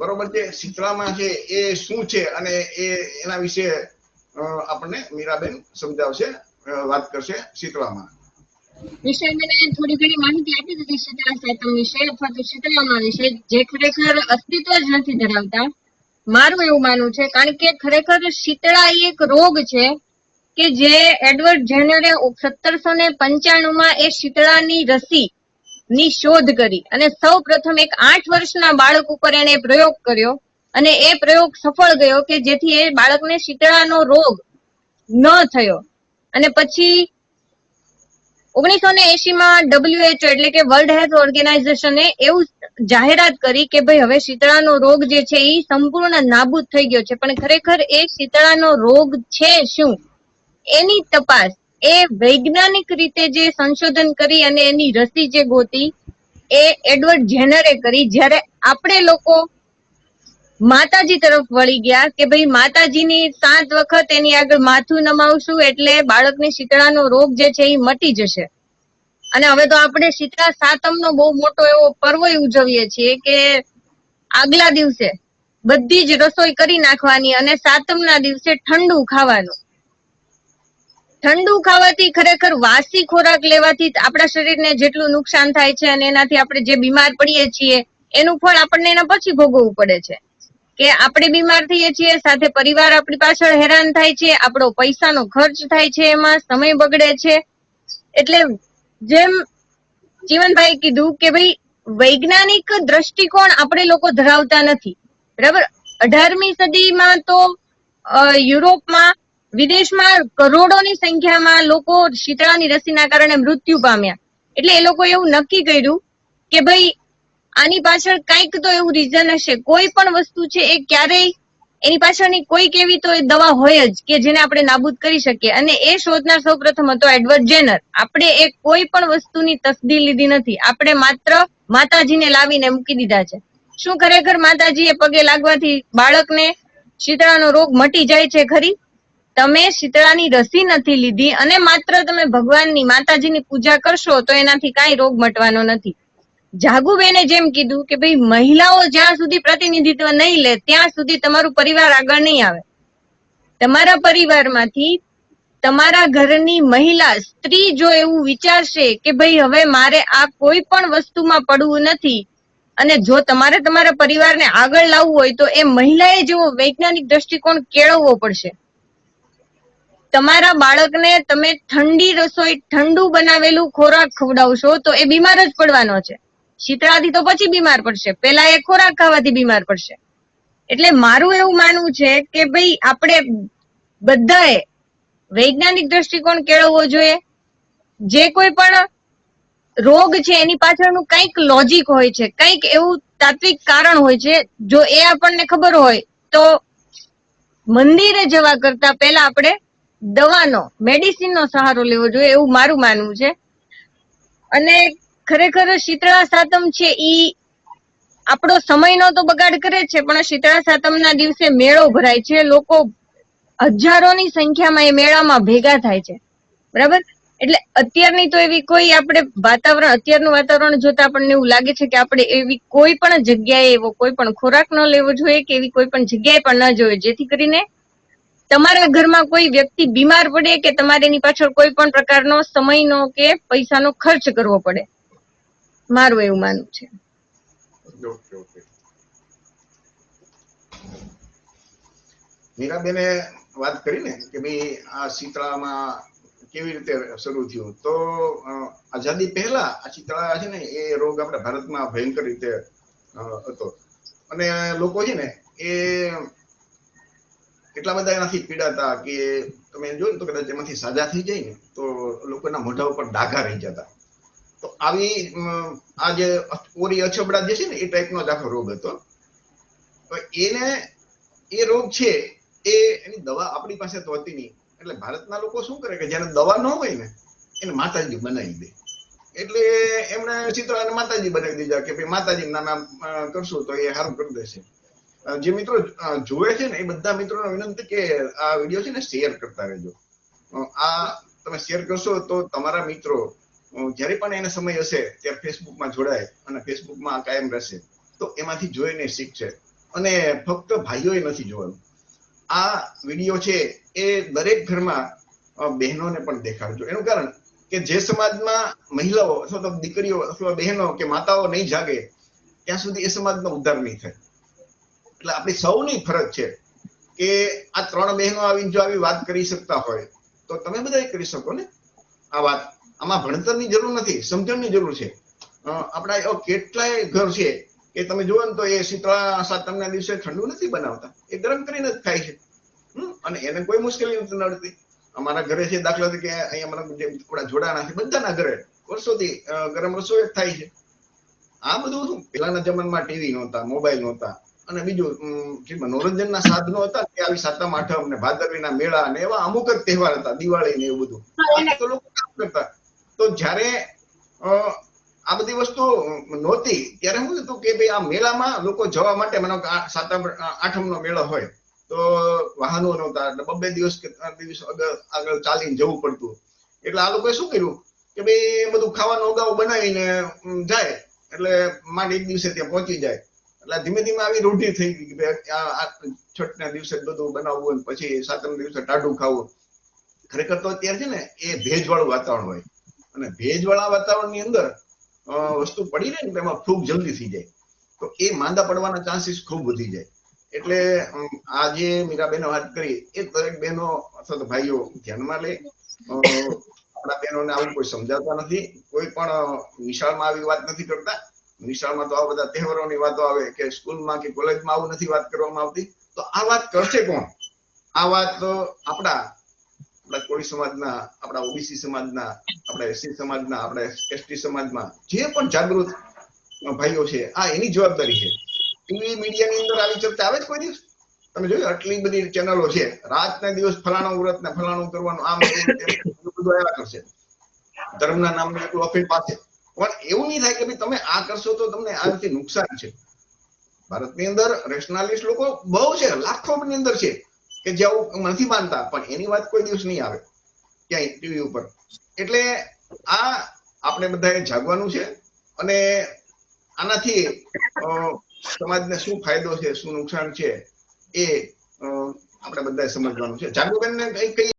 બરોબર છે. શીતળામાં છે એ શું છે અને એના વિશે આપણને મીરાબેન સમજાવશે, વાત કરશે શીતળામાં વિશે. મને થોડી ઘણી માહિતી આપી દીધી શીતળા સાતમ વિશે અથવા તો શીતળામાં વિશે, જે ખરેખર અસ્તિત્વ જ નથી ધરાવતા, મારું એવું માનવું છે. કારણ કે ખરેખર શીતળા એ એક રોગ છે કે જે એડવર્ડ જેનરે 1795 એ શીતળાની રસી ની શોધ કરી અને સૌ પ્રથમ એક 8 વર્ષના બાળક ઉપર એને પ્રયોગ કર્યો અને એ પ્રયોગ સફળ ગયો કે જેથી એ બાળકને શીતળાનો રોગ ન થયો. અને પછી 1980 WHO એટલે કે વર્લ્ડ હેલ્થ ઓર્ગેનાઇઝેશને એવું જાહેરાત કરી કે ભાઈ હવે શીતળાનો રોગ જે છે એ સંપૂર્ણ નાબૂદ થઈ ગયો છે. પણ ખરેખર એ શીતળાનો રોગ છે શું, એની તપાસ એ વૈજ્ઞાનિક રીતે જે સંશોધન કરી અને એની રસી જે ગોતી એ એડવર્ડ જેનરે કરી. જ્યારે આપણે લોકો માતાજી તરફ વળી ગયા કે ભાઈ માતાજીની 7 વખત એની આગળ માથું નમાવશું એટલે બાળકને શીતળાનો રોગ જે છે એ મટી જશે. અને હવે તો આપણે શીતળા સાતમનો બહુ મોટો એવો પર્વ ઉજવીએ છીએ કે આગલા દિવસે બધી જ રસોઈ કરી નાખવાની અને સાતમના દિવસે ઠંડુ ખાવાનું. ઠંડુ ખાવાથી ખરેખર વાસી ખોરાક લેવાથી આપણા શરીરને જેટલું નુકસાન થાય છે અને એનાથી આપણે જે બીમાર પડીએ છીએ એનું ફળ આપણને એના પછી ભોગવવું પડે છે. કે આપણે બીમાર થઈએ છીએ, સાથે પરિવાર આપણી પાછળ હેરાન થાય છે, આપણો પૈસાનો ખર્ચ થાય છે, એમાં સમય બગડે છે. એટલે જેમ જીવનભાઈ કીધું કે ભાઈ વૈજ્ઞાનિક દ્રષ્ટિકોણ આપણે લોકો ધરાવતા નથી. બરાબર. 18મી સદીમાં તો યુરોપમાં, વિદેશમાં કરોડોની સંખ્યામાં લોકો શીતળાની રસીના કારણે મૃત્યુ પામ્યા. એટલે એ લોકો એવું નક્કી કર્યું કે ભાઈ આની પાછળ કંઈક તો એવું રીઝન હશે. કોઈ પણ વસ્તુ છે એ ક્યારેય એની પાછળની કોઈક એવી તો દવા હોય જ કે જેને આપણે નાબૂદ કરી શકીએ. અને એ શોધનાર સૌ પ્રથમ હતો એડવર્ડ જેનર. આપણે એ કોઈ પણ વસ્તુની તસદી લીધી નથી, આપણે માત્ર માતાજીને લાવીને મૂકી દીધા છે. શું ખરેખર માતાજીએ પગે લાગવાથી બાળકને શીતળાનો રોગ મટી જાય છે ખરી? તમે શીતળાની રસી નથી લીધી અને માત્ર તમે ભગવાનની માતાજીની પૂજા કરશો તો એનાથી કાંઈ રોગ મટવાનો નથી. જાગુબેને જેમ કીધું કે ભાઈ મહિલાઓ જ્યાં સુધી પ્રતિનિધિત્વ નહીં લે ત્યાં સુધી તમારું પરિવાર આગળ નહીં આવે. તમારા પરિવારમાંથી તમારા ઘરની મહિલા, સ્ત્રી જો એવું વિચારશે કે ભાઈ હવે મારે આ કોઈ પણ વસ્તુમાં પડવું નથી અને જો તમારે તમારા પરિવારને આગળ લાવવું હોય તો એ મહિલાએ જેવો વૈજ્ઞાનિક દ્રષ્ટિકોણ કેળવવો પડશે. તમારા બાળકને તમે ઠંડી રસોઈ, ઠંડુ બનાવેલું ખોરાક ખવડાવશો તો એ બીમાર જ પડવાનો છે. શીતળાથી તો પછી બીમાર પડશે, પેલા એ ખોરાક ખાવાથી બીમાર પડશે. એટલે મારું એવું માનવું છે કે ભાઈ આપણે બધાએ વૈજ્ઞાનિક દ્રષ્ટિકોણ કેળવવો જોઈએ. જે કોઈ પણ રોગ છે એની પાછળનું કંઈક લોજિક હોય છે, કંઈક એવું તાત્વિક કારણ હોય છે. જો એ આપણને ખબર હોય તો મંદિરે જવા કરતા પહેલા આપણે દવાનો, મેડિસિનનો સહારો લેવો જોઈએ, એવું મારું માનવું છે. અને ખરેખર શીતળા સાતમ છે ઈ આપણો સમયનો તો બગાડ કરે છે, પણ શીતળા સાતમના દિવસે મેળો ભરાય છે. લોકો હજારોની સંખ્યામાં એ મેળામાં ભેગા થાય છે. બરાબર. એટલે અત્યારની તો એવી કોઈ આપણે વાતાવરણ, અત્યારનું વાતાવરણ જોતા આપણને એવું લાગે છે કે આપણે એવી કોઈ પણ જગ્યાએ એવો કોઈ પણ ખોરાક ન લેવો જોઈએ કે એવી કોઈ પણ જગ્યાએ પણ ન જોઈએ જેથી કરીને તમારા ઘરમાં કોઈ વ્યક્તિ બીમાર પડે કે તમારે એની પાછળ કોઈ પણ પ્રકારનો સમયનો કે પૈસાનો ખર્ચ કરવો પડે. મારું એવું માનવું છે. મીરાબેને વાત કરી ને કે ભાઈ આ શીતળામાં કેવી રીતે શરૂ થયું. તો આઝાદી પહેલા આ શીતળા છે ને એ રોગ આપણા ભારતમાં ભયંકર રીતે હતો અને લોકો છે ને એ એટલા બધા એનાથી પીડાતા કે તમે જોયું તો કદાચ એમાંથી સાજા થઈ જાય ને તો લોકોના મોઢા ઉપર ડાઘા રહી જતા. તો આવી આ જે ઓરી અછબડા જે છે ને એ ટાઈપનો જ આખો રોગ હતો. તો એને એ રોગ છે એ એની દવા આપણી પાસે તો હતી નહીં. એટલે ભારતના લોકો શું કરે કે જ્યારે દવા ન હોય ને એને માતાજી બનાવી દે. એટલે એમણે શીતળાને માતાજી બનાવી દીધા કે ભાઈ માતાજી નામ કરશું તો એ સારું કરી દેશે. જે મિત્રો જોવે છે ને એ બધા મિત્રોને વિનંતી કે આ વિડીયો છે ને શેર કરતા રહેજો. આ તમે શેર કરશો તો તમારા મિત્રો જ્યારે પણ એને સમય હશે ત્યારે ફેસબુકમાં જોડાય અને ફેસબુકમાં કાયમ રહેશે તો એમાંથી જોઈને શીખશે. અને ફક્ત ભાઈઓએ નથી જોવાનું. આ વિડીયો છે એ દરેક ઘરમાં બહેનોને પણ દેખાડજો. એનું કારણ કે જે સમાજમાં મહિલાઓ અથવા તો દીકરીઓ અથવા બહેનો કે માતાઓ નહીં જાગે ત્યાં સુધી એ સમાજનો ઉદ્ધાર નહીં થાય. એટલે આપણી સૌની ફરજ છે કે આ 3 બહેનો આવીને જો આવી વાત કરી શકતા હોય તો તમે બધા કરી શકો ને આ વાત. આમાં ભણતરની જરૂર નથી, સમજણની જરૂર છે. આપણા એવા કેટલાય ઘર છે કે તમે જુઓ ને તો એ શીતળા સાતમના દિવસે ઠંડુ નથી બનાવતા, એ ગરમ કરીને જ ખાય છે. અને એને કોઈ મુશ્કેલી નથી નડતી. અમારા ઘરે છે દાખલા તરીકે અહીંયા અમારા જે આપણા જોડાણા છે બધાના ઘરે વર્ષોથી ગરમ રસોઈ જ થાય છે. આ બધું શું પહેલાના જમાનામાં ટીવી નહોતા, મોબાઈલ નહોતા અને બીજું જે મનોરંજનના સાધનો હતા કે આવી સાતમ આઠમ ને ભાદરવીના મેળા ને એવા અમુક જ તહેવાર હતા, દિવાળી ને એવું બધું. તો લોકો કામ કરતા. તો જ્યારે આ બધી વસ્તુ નહોતી ત્યારે શું હતું કે ભાઈ આ મેળામાં લોકો જવા માટે મને સાતમ આઠમનો મેળો હોય તો વાહનો નહોતા, 2 દિવસ કે 3 દિવસ આગળ ચાલીને જવું પડતું. એટલે આ લોકોએ શું કર્યું કે ભાઈ બધું ખાવાનું અગાઉ બનાવીને જાય એટલે માંડ એક દિવસે ત્યાં પહોંચી જાય. એટલે ધીમે ધીમે આવી રૂઢી થઈ ગઈ કે છઠના દિવસે બધું બનાવવું અને પછી સાતમ દિવસે ટાઢું ખાવું. ખરેખર તો અત્યારે છે ને એ ભેજવાળું વાતાવરણ હોય અને ભેજવાળા વાતાવરણની અંદર વસ્તુ પડી રહે ને એમાં ફૂગ જલ્દી થઈ જાય તો એ માંદા પડવાના ચાન્સીસ ખૂબ વધી જાય. એટલે આજે મીરાબેને વાત કરી એ દરેક બહેનો અથવા તો ભાઈઓ ધ્યાનમાં લે. આપણા બહેનોને આવું કોઈ સમજાવતા નથી, કોઈ પણ નિશાળમાં આવી વાત નથી કરતા. નિશાળમાં તો આ બધા તહેવારોની વાતો આવે કે સ્કૂલમાં કે કોલેજમાં આવું નથી વાત કરવામાં આવતી. તો આ વાત કરશે કોણ? આ વાત આપણા કોળી સમાજના, આપણા ઓબીસી સમાજના, આપણા એસસી સમાજના, આપણા એસટી સમાજમાં જે પણ જાગૃત ભાઈઓ છે આ એની જવાબદારી છે. ટીવી મીડિયાની અંદર આવી ચર્ચા આવે જ કોઈ દિવસ? તમે જોયું આટલી બધી ચેનલો છે, રાતના દિવસ ફલાણું વ્રત ને ફલાણું કરવાનું, આમ બધું આવ્યા કરશે. ધર્મના નામનું એટલું અફીણ પાસે. પણ એવું નહીં થાય કે ભાઈ તમે આ કરશો તો તમને આનાથી નુકસાન છે. ભારતની અંદર રેશનાલિસ્ટ લોકો બહુ છે, લાખોની અંદર છે કે જે આવું નથી માનતા, પણ એની વાત કોઈ દિવસ નહીં આવે ક્યાંય ટીવી ઉપર. એટલે આ આપણે બધાએ જાગવાનું છે અને આનાથી સમાજને શું ફાયદો છે, શું નુકસાન છે એ આપણે બધાએ સમજવાનું છે. જાગૃતબેનને કઈ